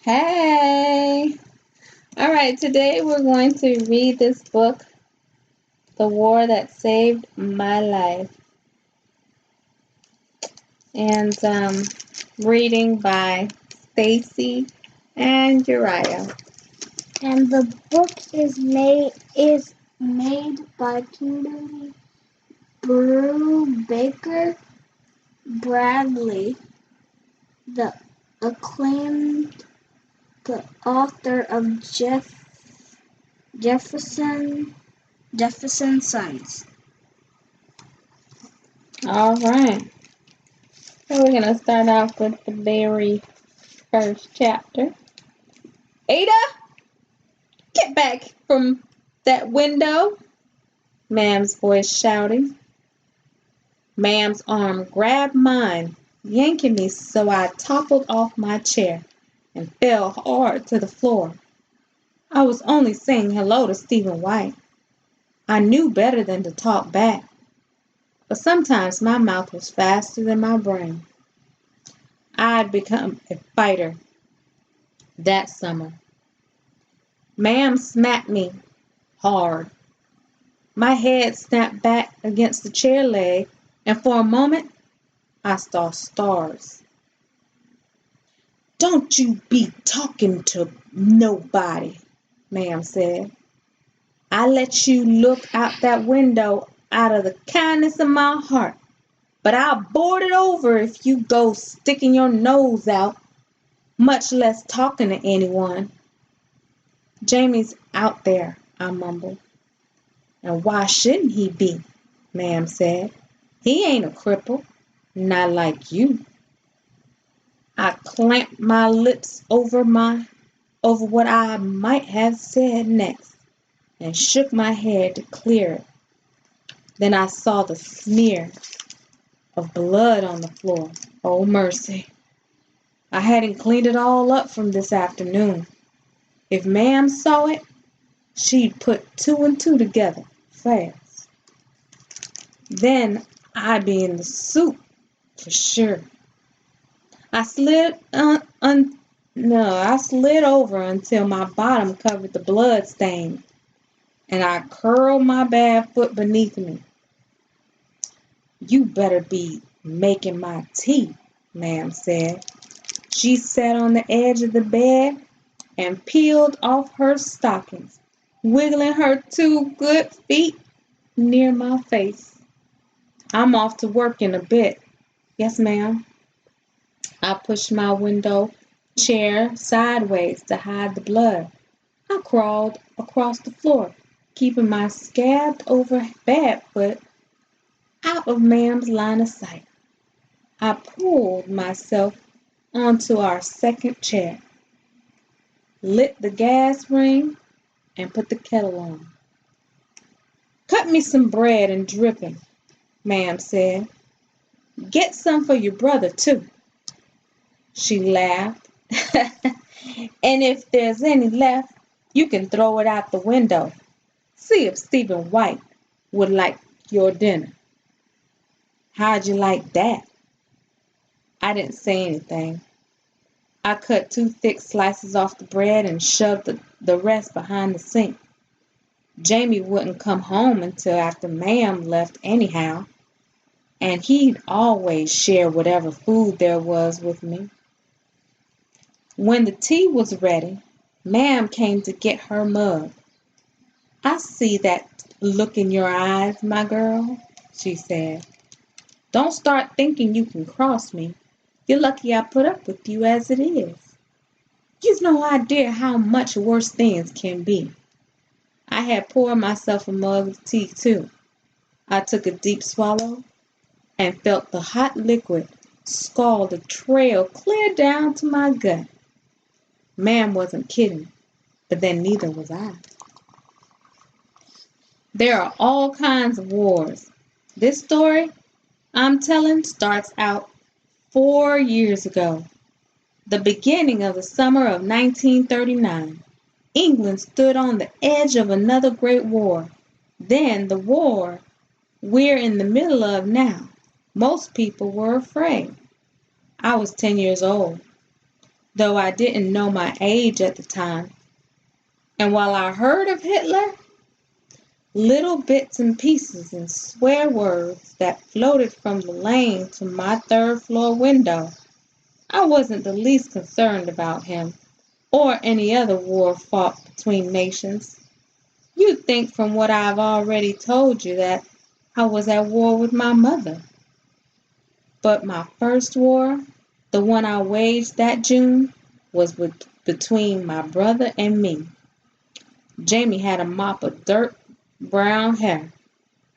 Hey! All right, today we're going to read this book, The War That Saved My Life, and reading by Stacy and Uriah. And the book is made by Kimberly Brubaker Bradley, the acclaimed author of Jefferson Sons. All right, so we're going to start off with the very first chapter. Ada, get back from that window, Ma'am's voice shouting. Ma'am's arm grabbed mine, yanking me so I toppled off my chair and fell hard to the floor. I was only saying hello to Stephen White. I knew better than to talk back, but sometimes my mouth was faster than my brain. I'd become a fighter that summer. Ma'am smacked me hard. My head snapped back against the chair leg, and for a moment I saw stars. "Don't you be talking to nobody," Ma'am said. "I let you look out that window out of the kindness of my heart, but I'll board it over if you go sticking your nose out, much less talking to anyone." "Jamie's out there," I mumbled. "And why shouldn't he be?" Ma'am said. "He ain't a cripple, not like you." I clamped my lips over what I might have said next, and shook my head to clear it. Then I saw the smear of blood on the floor. Oh, mercy. I hadn't cleaned it all up from this afternoon. If Ma'am saw it, she'd put two and two together fast. Then I'd be in the soup for sure. I slid over until my bottom covered the blood stain, and I curled my bad foot beneath me. "You better be making my tea," Ma'am said. She sat on the edge of the bed and peeled off her stockings, wiggling her two good feet near my face. "I'm off to work in a bit." "Yes, ma'am." I pushed my window chair sideways to hide the blood. I crawled across the floor, keeping my scabbed over bad foot out of Ma'am's line of sight. I pulled myself onto our second chair, lit the gas ring, and put the kettle on. "Cut me some bread and dripping," Ma'am said. "Get some for your brother, too." She laughed. "And if there's any left, you can throw it out the window. See if Stephen White would like your dinner." "How'd you like that?" I didn't say anything. I cut two thick slices off the bread and shoved the rest behind the sink. Jamie wouldn't come home until after Ma'am left anyhow, and he'd always share whatever food there was with me. When the tea was ready, Ma'am came to get her mug. "I see that look in your eyes, my girl," she said. "Don't start thinking you can cross me. You're lucky I put up with you as it is. You've no idea how much worse things can be." I had poured myself a mug of tea, too. I took a deep swallow and felt the hot liquid scald a trail clear down to my gut. Ma'am wasn't kidding, but then neither was I. There are all kinds of wars. This story I'm telling starts out 4 years ago, the beginning of the summer of 1939. England stood on the edge of another great war. Then the war we're in the middle of now. Most people were afraid. I was 10 years old. though I didn't know my age at the time. And while I heard of Hitler, little bits and pieces and swear words that floated from the lane to my third floor window, I wasn't the least concerned about him or any other war fought between nations. You'd think from what I've already told you that I was at war with my mother. But my first war, the one I waged that June, was between my brother and me. Jamie had a mop of dirt brown hair,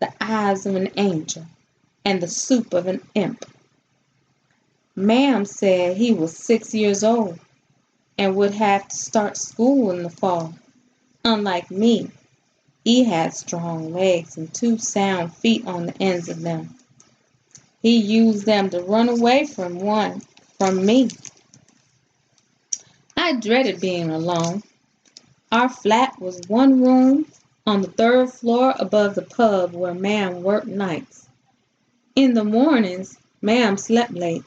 the eyes of an angel, and the soup of an imp. Ma'am said he was 6 years old and would have to start school in the fall. Unlike me, he had strong legs and two sound feet on the ends of them. He used them to run away from me. I dreaded being alone. Our flat was one room on the third floor above the pub where Ma'am worked nights. In the mornings, Ma'am slept late,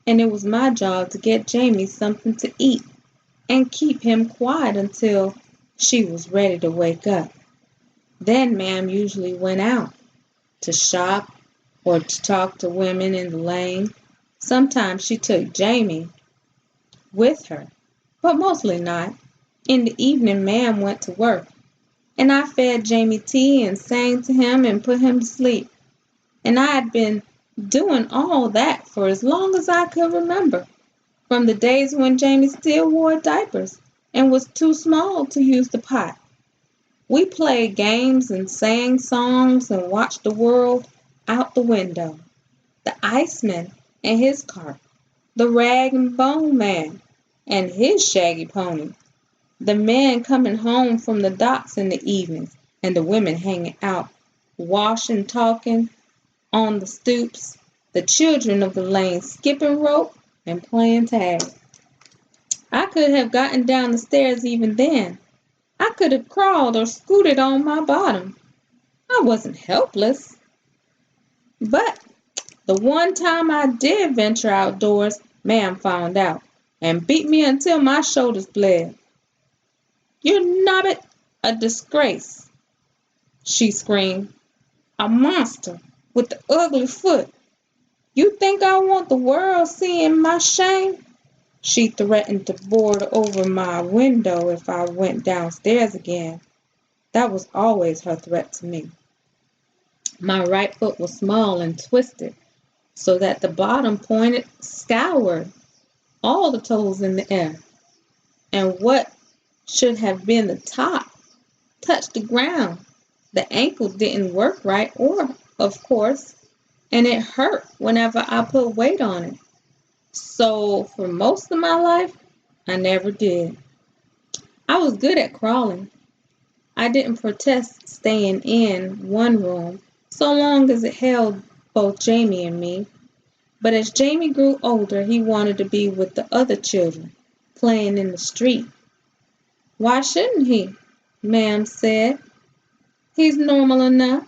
and it was my job to get Jamie something to eat and keep him quiet until she was ready to wake up. Then Ma'am usually went out to shop or to talk to women in the lane. Sometimes she took Jamie with her, but mostly not. In the evening, Ma'am went to work, and I fed Jamie tea and sang to him and put him to sleep. And I had been doing all that for as long as I could remember, from the days when Jamie still wore diapers and was too small to use the pot. We played games and sang songs and watched the world out the window. The Iceman and his cart, the Rag and Bone Man and his shaggy pony, the men coming home from the docks in the evenings, and the women hanging out, washing, talking on the stoops, the children of the lane skipping rope and playing tag. I could have gotten down the stairs even then. I could have crawled or scooted on my bottom. I wasn't helpless. But the one time I did venture outdoors, Ma'am found out and beat me until my shoulders bled. "You nobbit, a disgrace!" she screamed. "A monster with the ugly foot. You think I want the world seeing my shame?" She threatened to board over my window if I went downstairs again. That was always her threat to me. My right foot was small and twisted, so that the bottom pointed skyward, all the toes in the air, and what should have been the top touched the ground. The ankle didn't work right, of course, and it hurt whenever I put weight on it. So for most of my life, I never did. I was good at crawling. I didn't protest staying in one room so long as it held both Jamie and me. But as Jamie grew older, he wanted to be with the other children, playing in the street. "Why shouldn't he?" Ma'am said. "He's normal enough."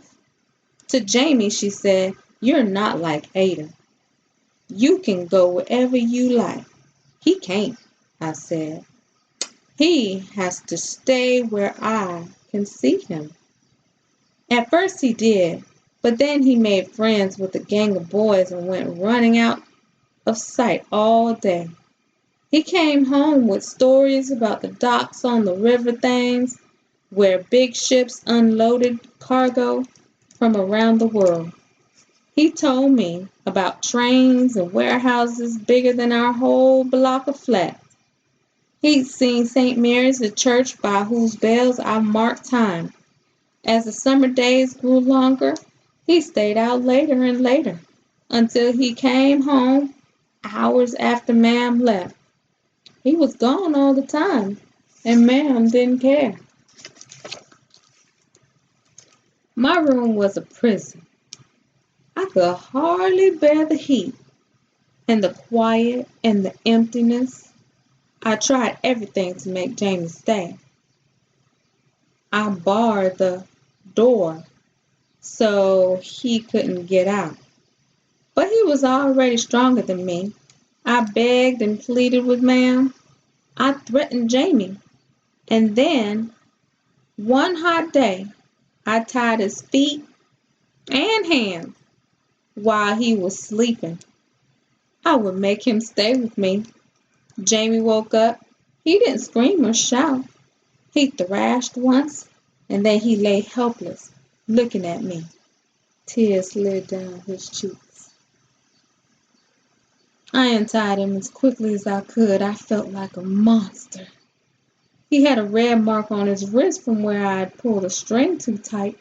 To Jamie, she said, "You're not like Ada. You can go wherever you like." "He can't," I said. "He has to stay where I can see him." At first he did, but then he made friends with a gang of boys and went running out of sight all day. He came home with stories about the docks on the river Thames, where big ships unloaded cargo from around the world. He told me about trains and warehouses bigger than our whole block of flats. He'd seen St. Mary's, the church by whose bells I marked time. As the summer days grew longer, he stayed out later and later, until he came home hours after Ma'am left. He was gone all the time, and Ma'am didn't care. My room was a prison. I could hardly bear the heat, and the quiet, and the emptiness. I tried everything to make Jamie stay. I barred the door so he couldn't get out. But he was already stronger than me. I begged and pleaded with Ma'am. I threatened Jamie, and then, one hot day, I tied his feet and hands while he was sleeping. I would make him stay with me. Jamie woke up. He didn't scream or shout. He thrashed once, and then he lay helpless, looking at me. Tears slid down his cheeks. I untied him as quickly as I could. I felt like a monster. He had a red mark on his wrist from where I had pulled a string too tight.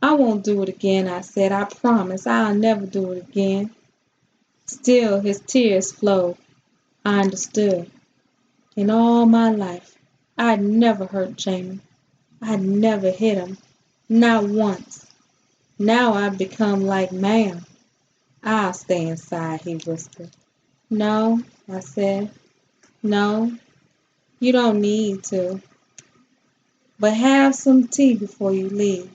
I won't do it again, I said. I promise I'll never do it again. Still, his tears flowed. I understood. In all my life, I'd never hurt Jamie. I'd never hit him. Not once. Now I've become like Ma'am. I'll stay inside, he whispered. No, I said. No, you don't need to. But have some tea before you leave.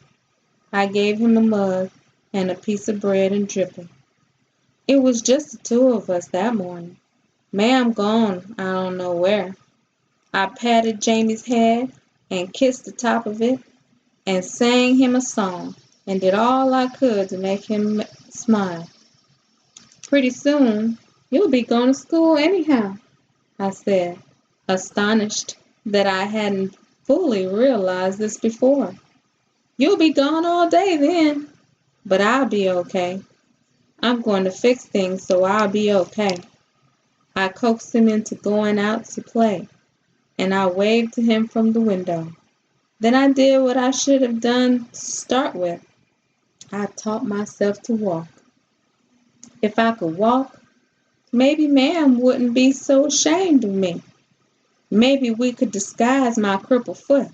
I gave him a mug and a piece of bread and dripping. It was just the two of us that morning. Ma'am gone, I don't know where. I patted Jamie's head and kissed the top of it and sang him a song and did all I could to make him smile. Pretty soon you'll be going to school anyhow, I said, astonished that I hadn't fully realized this before. You'll be gone all day then, but I'll be okay. I'm going to fix things so I'll be okay. I coaxed him into going out to play, and I waved to him from the window. Then I did what I should have done to start with. I taught myself to walk. If I could walk, maybe Ma'am wouldn't be so ashamed of me. Maybe we could disguise my crippled foot.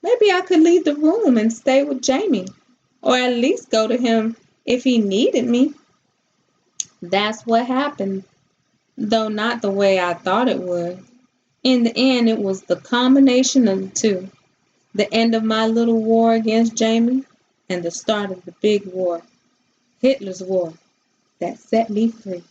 Maybe I could leave the room and stay with Jamie, or at least go to him if he needed me. That's what happened, though not the way I thought it would. In the end, it was the combination of the two, the end of my little war against Jamie and the start of the big war, Hitler's war, that set me free.